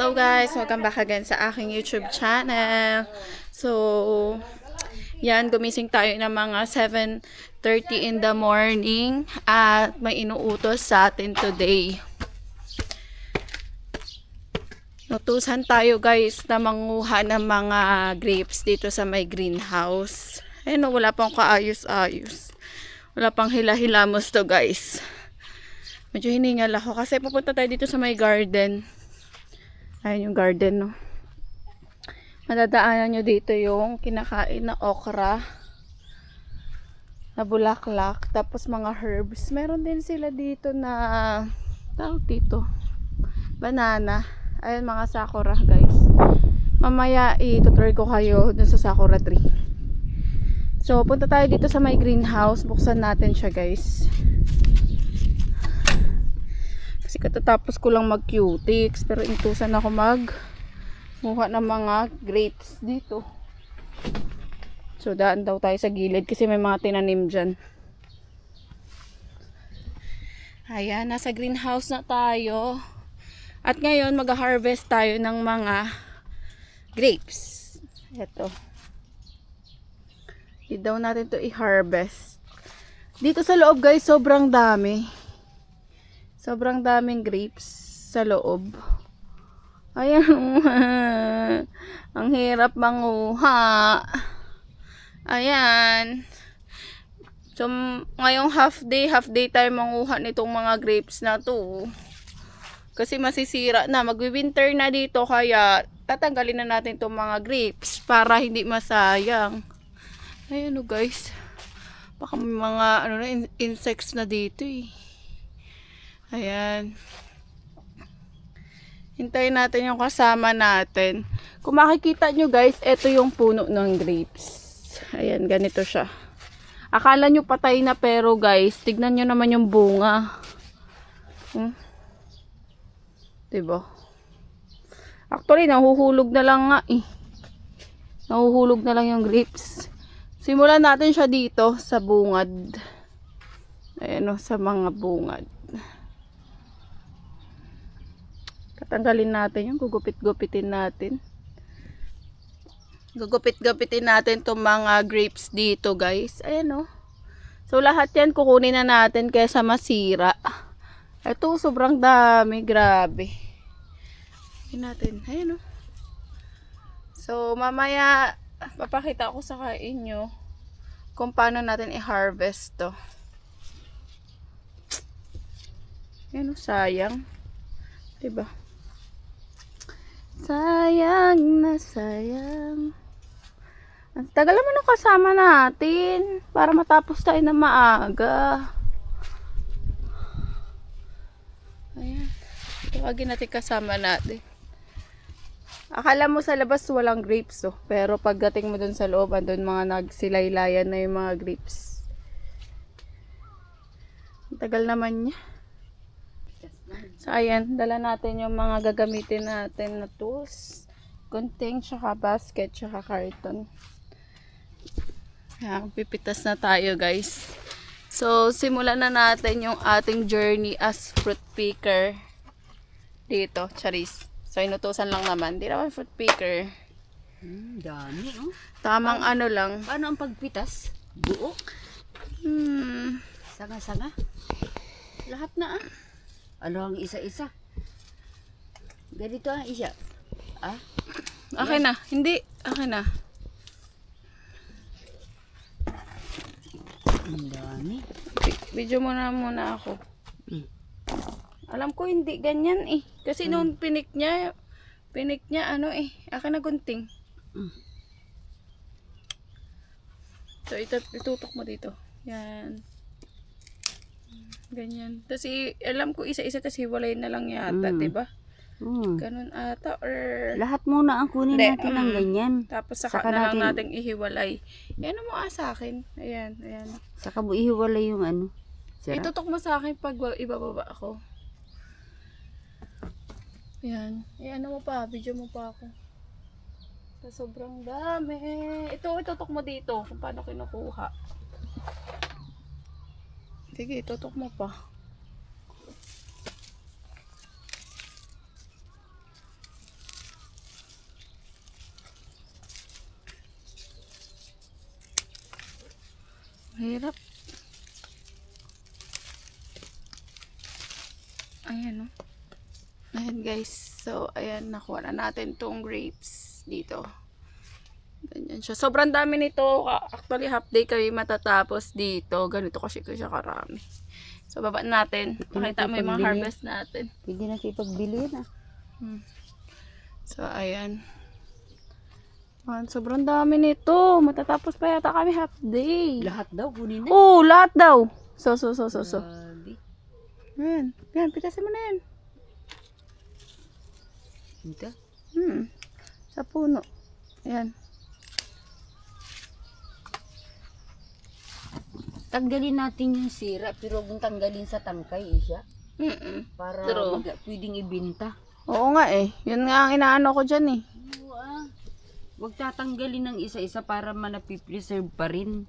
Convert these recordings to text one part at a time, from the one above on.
Hello guys! Welcome back again sa aking YouTube channel. So, yan, gumising tayo ng mga 7:30 in the morning at may inuutos sa atin today. Nutusan tayo guys na manguha ng mga grapes dito sa may greenhouse. Ayun, wala pang kaayos-ayos. Wala pang hila-hilamos to guys. Medyo hiningal ako kasi pupunta tayo dito sa may garden. Ayun yung garden, no. Madadaanan nyo dito yung kinakain na okra na bulaklak, tapos mga herbs. Meron din sila dito na tawag dito, banana. Ayun mga sakura guys. Mamaya itutur ko kayo dun sa sakura tree. So punta tayo dito sa may greenhouse. Buksan natin siya guys. Kasi katatapos ko lang mag-cutics, pero intusan ako magmuha ng mga grapes dito. So daan daw tayo sa gilid kasi may mga tinanim dyan. Ayan, nasa greenhouse na tayo. At ngayon mag-harvest tayo ng mga grapes. Ito. Hindi daw natin to i-harvest. Dito sa loob guys, sobrang dami. Sobrang daming grapes sa loob. Ayan. Ang hirap manguha. Ayan. So, ngayong half day tayo manguha nitong mga grapes na to. Kasi masisira na. Magwi-winter na dito kaya tatanggalin na natin itong mga grapes para hindi masayang. Ayan o guys. Baka may mga insects na dito eh. Ayan. Hintayin natin yung kasama natin. Kung makikita nyo guys, ito yung puno ng grapes. Ayan, ganito siya. Akala nyo patay na pero guys, tignan nyo naman yung bunga. Diba? Actually, nahuhulog na lang nga eh. Nahuhulog na lang yung grapes. Simulan natin siya dito sa bungad. Ayan o, sa mga bungad. Tatanggalin natin yung gugupit-gupitin natin. Gugupit-gupitin natin itong mga grapes dito guys. Ayan o. So lahat yan kukunin na natin kaysa masira. Ito sobrang dami. Grabe. Ayan natin. Ayan o. So mamaya papakita ko sa inyo kung paano natin i-harvest to. Ayan o, sayang. Diba? Sayang na sayang. Ang tagal naman ng kasama natin para matapos tayo na maaga. Ayan. Tawagin natin kasama natin. Akala mo sa labas walang grapes oh. Pero pagdating mo dun sa loob, andun mga nagsilaylayan na yung mga grapes. Ang tagal naman niya. So ayan, dala natin yung mga gagamitin natin na tools. Gunting, tsaka basket, tsaka carton. Ayan, pipitas na tayo guys. So simulan na natin yung ating journey as fruit picker. Dito, charis. So inutusan lang naman. Di naman fruit picker. Dami oh. Tamang ano lang. Paano ang pagpitas? Buo? Sanga-sanga? Lahat na ah. Ano ang isa-isa? Ganito ang isa. Ah? Okay na. Hindi. Okay na. Ang dami. Video muna ako. Alam ko hindi ganyan eh. Kasi nung pinik niya ano eh. Akin na gunting. So itutok mo dito. Yan. Ganyan. Tapos alam ko isa-isa tapos hiwalay na lang yata, diba? Ganun ata or Lahat muna ang kunin natin ng ganyan. tapos saka na lang natin ihiwalay. Yan mo sa akin. Ayan, ayan. Saka mo ihiwalay yung ano. Sarap. Itutok mo sa akin pag ibababa ako. Ayan. Ano mo pa, video mo pa ako. Sobrang dami. Ito, itutok mo dito kung paano kinukuha. Sige, itutok mo pa. Hirap. Ayan, oh. Ayan, guys. So, ayan, nakuha na natin tong grapes dito. Ganyan siya. Sobrang dami nito. Actually, half day kami matatapos dito. Ganito kasi siya karami. So, baba natin. Pakita mo yung mga harvest natin. Pwede na kayo pagbili na. So, ayan. Man, sobrang dami nito. Matatapos pa yata kami half day. Lahat daw, kunin na. Oo, lahat daw. So. Grabe. Ayan. Ayan, pitasin mo na yan. Ito. Sa puno. Ayan. Tanggalin natin yung sira, pero huwag mong tanggalin sa tangkay, Isya. Para True. pwedeng ibinta. Oo nga eh. Yun nga ang inaano ko dyan eh. Oo ah. Huwag tatanggalin ng isa-isa para manapipreserve pa rin.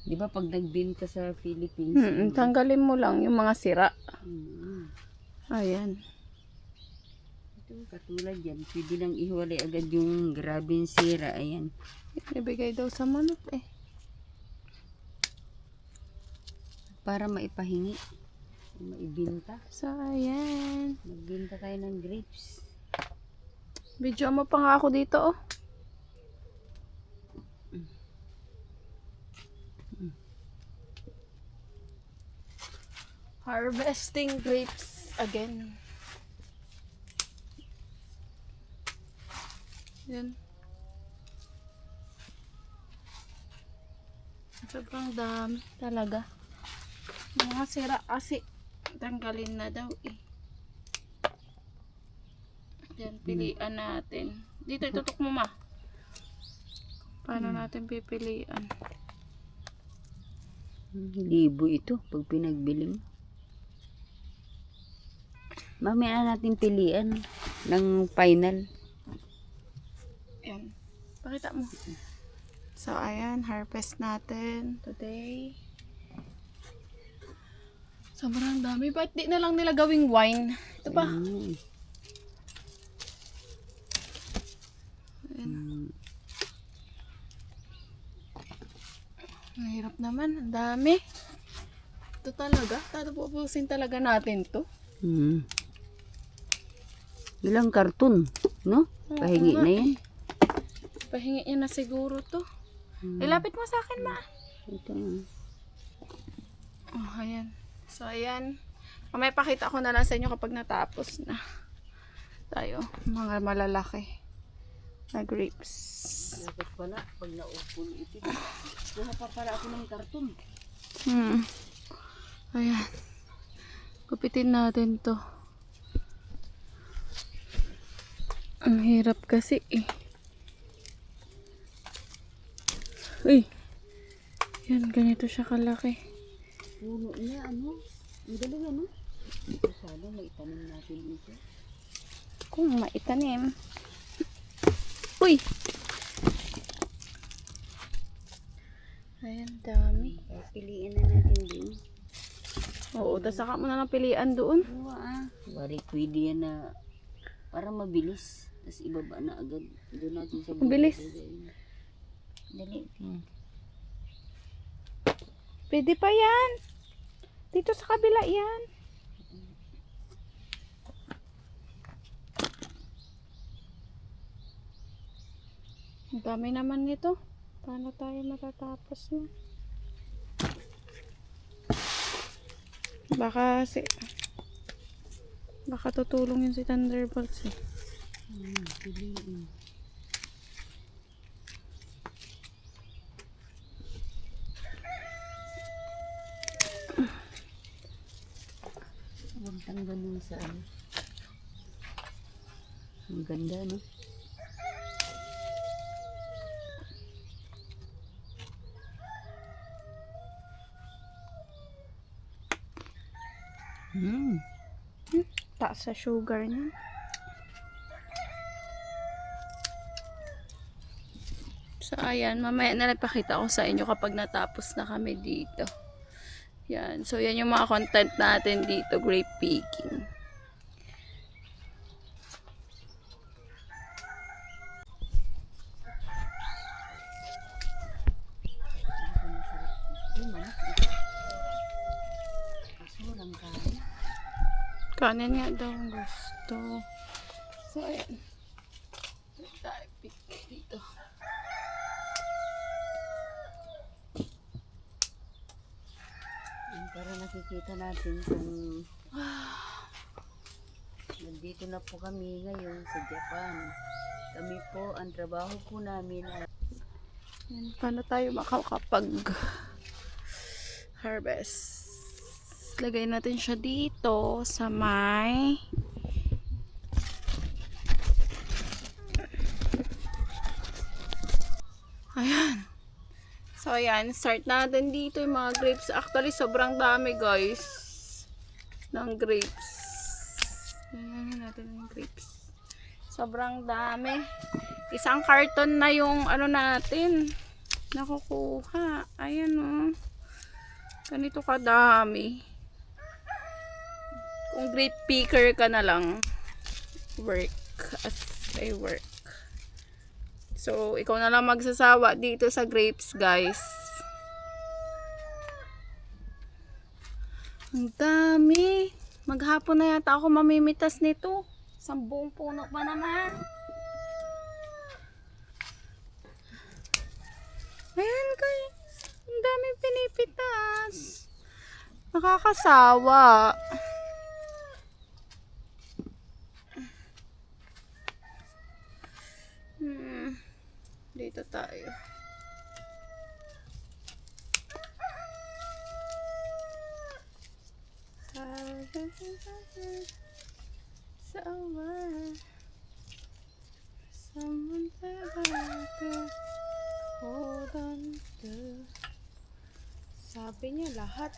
Di ba pag nagbinta sa Philippines? Tanggalin mo lang yung mga sira. Mm. Ayan. Ito, katulad yan. Pwede nang ihiwalay agad yung grabing sira. Ayan. Ibigay daw sa manok eh. Para maipahingi. Maibinta. So, ayan. Magbinta tayo ng grapes. Video mo pa nga ako dito oh. Harvesting grapes again. Yan. Sobrang dami talaga. Mga sira kasi tanggalin na daw eh. Yan, pilian natin. Dito, itutok mo ma. Paano natin pipilian? Libo ito pag pinagbili mo. Mamaya na natin pilian ng final. Yan. Pakita mo. So, ayan. Harvest natin today. Sobrang dami. Ba't di na lang nila gawing wine? Ito pa. Mahirap naman. Ang dami. Ito talaga. Tatapusin talaga natin to. Ilang karton, no? Pahingi nga na yan. Pahingi niya na siguro to. Ilapit mo sa akin, ma. Ito. Oh, ayan. So, ayan. May pakita ko na lang sa inyo kapag natapos na tayo. Mga malalaki na grapes. Dapat pala, pag naupol ito. Kuha pa pala ako ng karton. Ayan. Gupitin natin to. Ang hirap kasi eh. Uy. Yan, ganito siya kalaki. Puno niya, ano? Ang galing, ano? Ito sana, maitanim natin ito. Kung maitanim. Uy! Ayan, dami. Kaya piliin na natin din. Oo, tas saka mo na lang pilian doon. Oo ah. Bari, pwede yan na para mabilis. Tapos ibaba na agad. Doon natin sa Mabilis. Dali. Pwede pa yan. Dito sa kabila yan. Ang dami naman nito. Paano tayo matatapos na? Baka tutulong yun si Thunderbolts eh. Piliin. Huwag tanggalin sa ano. Ang ganda, no? Taas sa sugar niya. So, ayan. Mamaya na nagpakita ko sa inyo kapag natapos na kami dito. Yan. So, yan yung mga content natin dito. Grape picking. Kanin nga daw ang gusto. So, ayan. Tayo pick dito. Para nakikita natin kung nandito na po kami ngayon sa Japan. Kami po, ang trabaho po namin ay Ayan, paano tayo makakapag harvest? Lagay natin siya dito sa may ayan. So ayan, start natin dito yung mga grapes. Actually sobrang dami guys ng grapes. Tingnan natin yung grapes. Sobrang dami. Isang karton na yung ano natin nakukuha. Ayan oh. Ganito kadami. Kung grape picker ka na lang, work as a work. So, ikaw na lang magsasawa dito sa grapes, guys. Ang dami. Maghapon na yata ako mamimitas nito. 10 puno pa naman. Ayan, guys. Ang dami pinipitas. Nakakasawa. Dito tayo. Someone hold on to. Sabi niya lahat.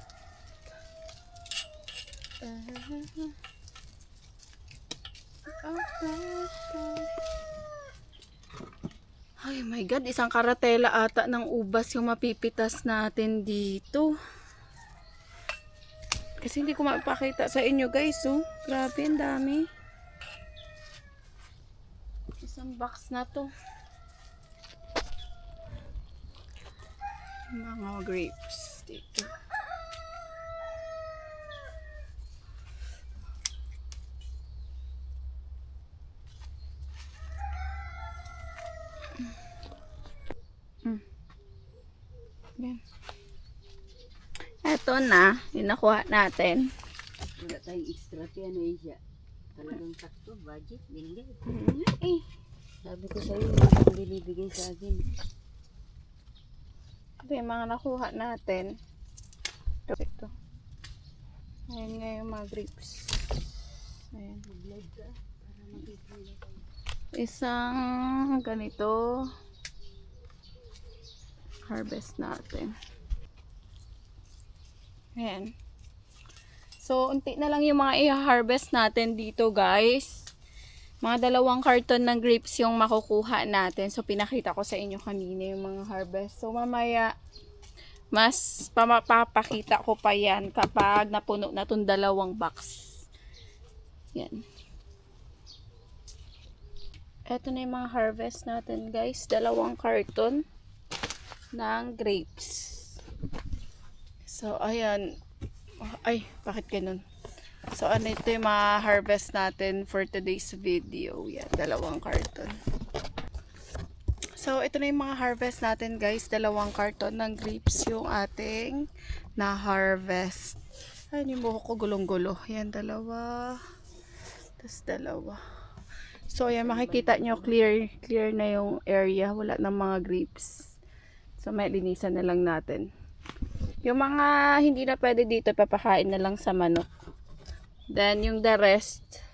Ay my God, isang karatela ata ng ubas yung mapipitas natin dito. Kasi hindi ko mapakita sa inyo guys, oh. Grabe, ang dami. Isang box na to. Mga grapes dito. Yan. Eto na, inakuha natin. wala tayong extra piano siya. Talagang sakto, budget, binili. Sabi ko sa'yo, yung binibigay sa akin. Ito yung mga nakuha natin. Ito. Ayan nga yung mga grapes. Ayan. Mag-vlog ka para makikita tayo. Isang ganito. Harvest natin. Ayan. So, unti na lang yung mga i-harvest natin dito, guys. Mga 2 karton ng grapes yung makukuha natin. So, pinakita ko sa inyo kanina yung mga harvest. So, mamaya, mas papakita ko pa yan kapag napuno na itong 2 box. Yan. Ito na yung mga harvest natin, guys. 2 karton ng grapes. So, ayan. Ay, bakit ganun? So, ano ito yung mga harvest natin for today's video. Yan, 2 karton. So, ito na yung mga harvest natin, guys. 2 karton ng grapes yung ating na-harvest. Ayan yung buhok ko gulong-gulo. Yan, 2. Tapos 2. So, ayan, makikita nyo, clear na yung area. Wala ng mga grapes. So, may linisan na lang natin. Yung mga hindi na pwede dito, papakain na lang sa manok. Then, yung the rest,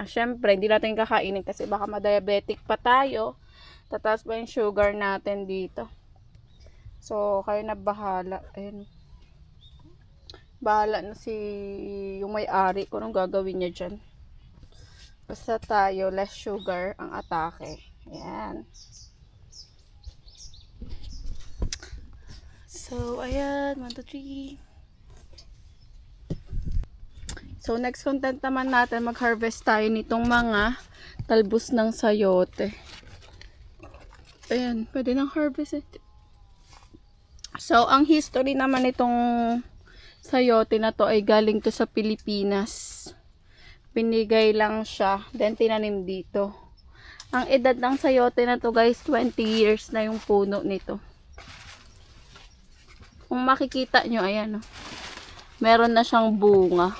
syempre, hindi natin kakainin kasi baka ma-diabetic pa tayo. Tataas pa yung sugar natin dito. So, kayo na bahala. Ayun. Bahala na si yung may-ari kung anong gagawin niya dyan. Basta tayo, less sugar ang atake. Ayan. So, ayan. 1, 2, 3. So, next content naman natin, mag-harvest tayo nitong mga talbos ng sayote. Ayan, pwede nang harvest it. So, ang history naman itong sayote na to ay galing to sa Pilipinas. Binigay lang siya. Then, tinanim dito. Ang edad ng sayote na to guys, 20 years na yung puno nito. Kung makikita nyo, ayan oh. Meron na siyang bunga.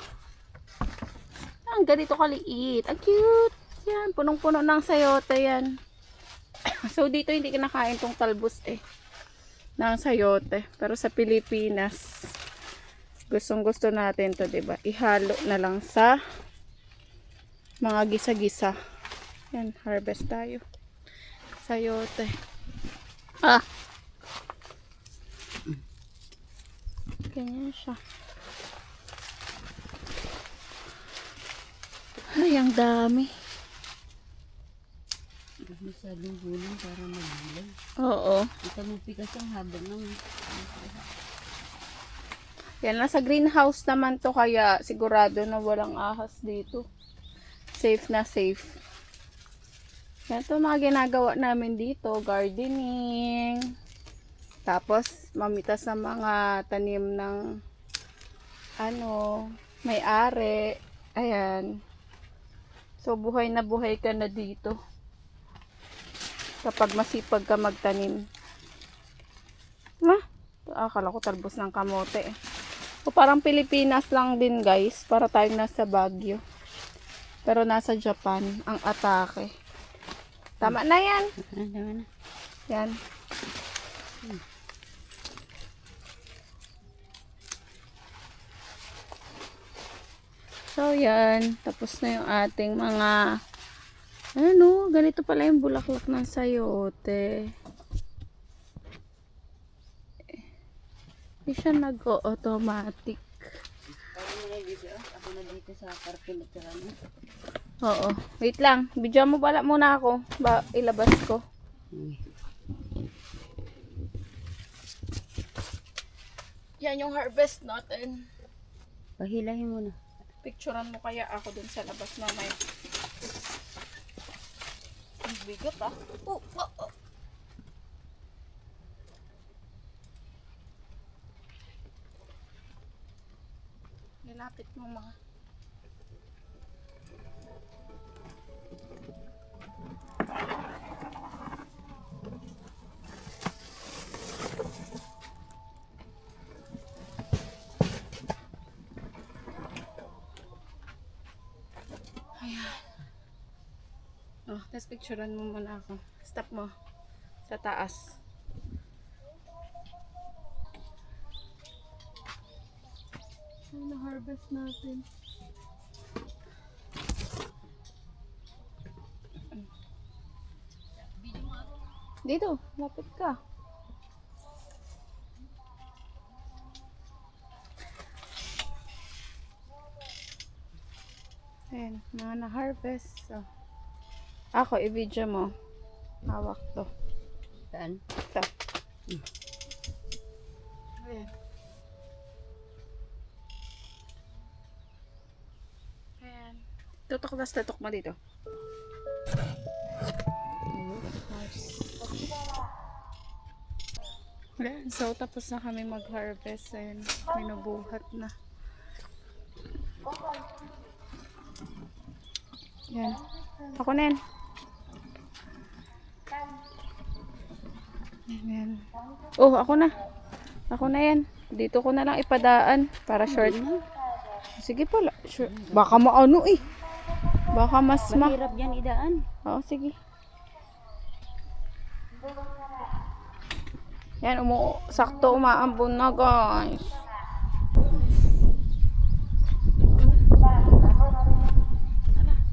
Ang ganito kaliit. Ang cute. Yan, punong-puno ng sayote yan. So, dito hindi kinakain tong talbos ng sayote. Pero sa Pilipinas, gustong-gusto natin to, diba? Ihalo na lang sa mga gisa-gisa. Yan, harvest tayo. Sayote. Ah! Ganyan siya. Ay, ang dami. Masyadong gulang para magulay. Oo. Ito mo pikas ang habang naman. Yan, nasa greenhouse naman to, kaya sigurado na walang ahas dito. Safe na safe. Yan to mga ginagawa namin dito, gardening. Tapos, mamitas ng mga tanim ng may-ari. Ayan. So, buhay na buhay ka na dito. Kapag masipag ka magtanim. Akala ko talbos ng kamote. O parang Pilipinas lang din guys, para tayong nasa Baguio. Pero nasa Japan ang atake. Tama na yan. Tama na. Yan. So yan, tapos na yung ating mga ganito pala yung bulaklak ng sayote. Hindi siya nag-automatic. Ako na dito sa karpil at saka ano. Oo. Wait lang. Video mo bala muna ako. Ilabas ko. Yan yung harvest natin. Pahilahin mo na. Picturean mo kaya ako dun sa labas mamaya. Ang bigat ah. Oh. Nilapit mo mga. Tapos picturean mo muna ako. Stop mo. Sa taas. Ano harvest natin? Dito. Lapit ka. Ayan. Mga na-harvest. So. Ako, i-video mo. Hawak to. Saan? Ito. Ayan. Ayan. Tutok mo dito. Ayan. So, tapos na kami mag-harvest. Ayan. Minubuhat na. Ayan. Ako na yan. Ayan. Oh, ako na. Ako na yan. Dito ko na lang ipadaan para short. Sige pala. Sure. Baka maano eh. Baka mas Mahirap yan idaan. Oo, sige. Yan, sakto umaambon na guys.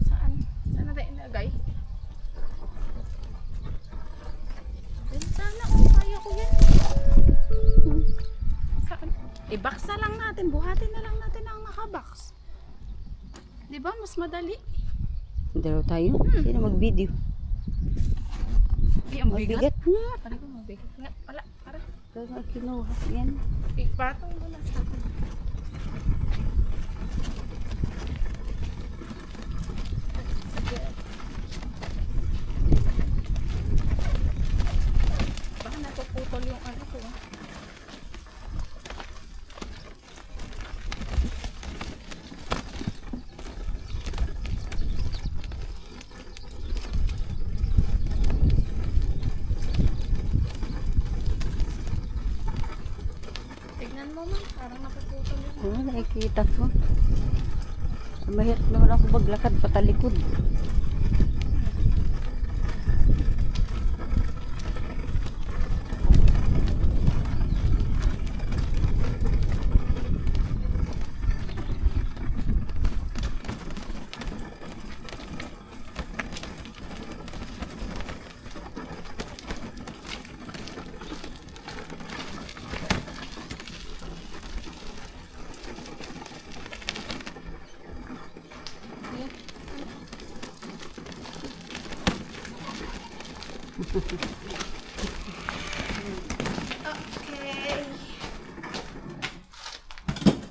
Saan natin ilagay? Sana, kaya ko yan. Saan? I-box na lang natin. Buhatin na lang natin ang naka-box. Diba? Mas madali. Dalaw tayo? Sino mag-video? Ay, ang bigat. Mabigat nga. Ano ko mabigat nga? Wala, para. Kaya kinuha yan. Ipatong mo na sa akin. Baka napuputol yung ano ko. Nakikita ko. Mahirap naman ako maglakad patalikod. Okay.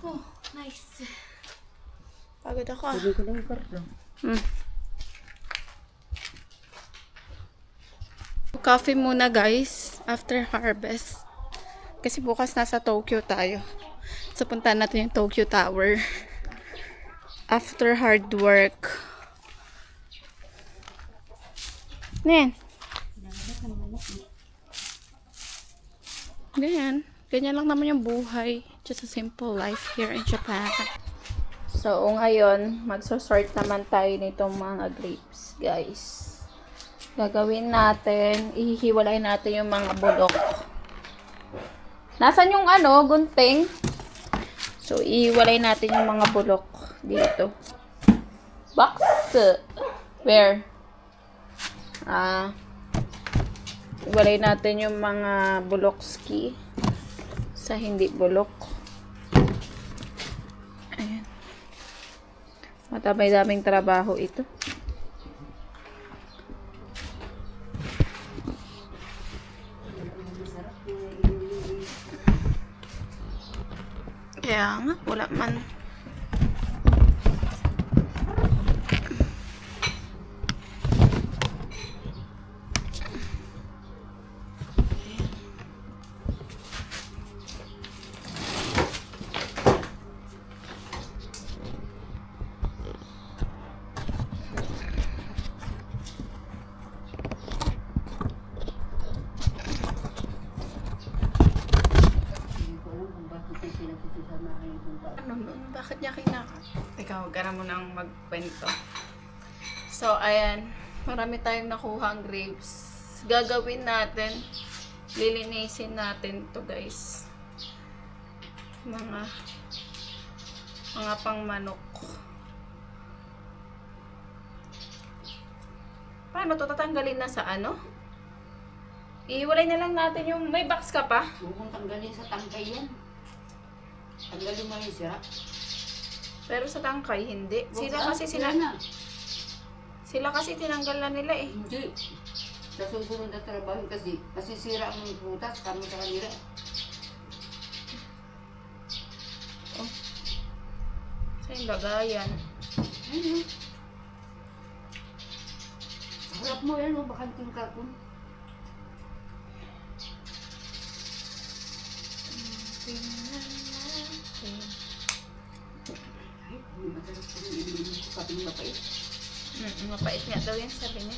Oh, nice. Pagod ako. Sabi ko na yung karto. Coffee muna guys, after harvest. Kasi bukas nasa Tokyo tayo. So puntahan natin yung Tokyo Tower. After hard work. Nen. Ganyan. Ganyan lang naman yung buhay. Just a simple life here in Japan. So, ngayon, magsosort naman tayo nitong mga grapes, guys. Gagawin natin, ihihiwalay natin yung mga bulok. Nasaan yung gunting? So, ihiwalay natin yung mga bulok dito. Box. Where? Iwalay natin yung mga bulokski sa hindi bulok. Ayan. Matabay-daming trabaho ito. Kaya nga, wala man. Bakit niya kinaka? Teka, huwag ka na munang magkwento. So, ayan. Marami tayong nakuha ang grapes. Gagawin natin. Lilinisin natin to guys. Mga pang manok. Paano to? Tatanggalin na sa ano? Ihiwalay na lang natin yung... May box ka pa? Huwag tanggalin sa tangkay yan. Tanggalin mo yung sira. Pero sa tangkay, hindi. Sila kasi tinanggal na nila eh. Hindi. Sa susunod na trabaho kasi masisira ang prutas kami sa kanila. Oh. Saan lagayan? Ayun. Harap mo yan, bakanting kakon. Ay, masarap ko yung ilimin ko kaping mapait. Mapait nga daw yan, sabi niya.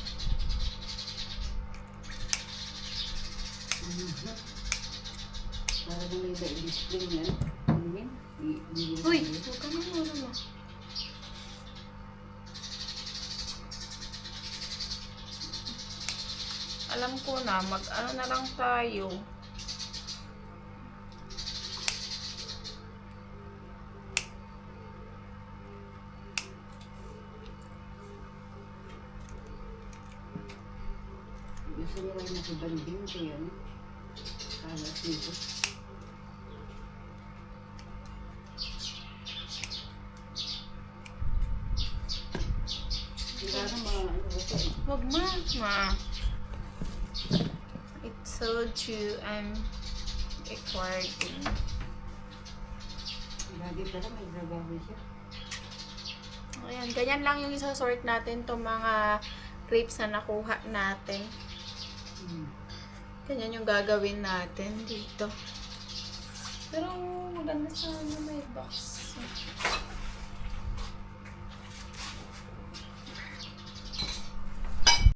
Para na may i-display niya. Ano yan? Uy! Huwag ka na muna mo. Alam ko na, mag-ano na lang tayo. Gusto nila yung nakibanding kaya ano? Kalat nito. Hindi na mga ano ba ito eh. Huwag ma. I told you I'm recording. Lagi pala may trabaho siya. Ayan, ganyan lang yung isasort natin itong mga grapes na nakuha natin. Ganyan yung gagawin natin dito. Pero maganda sana may box.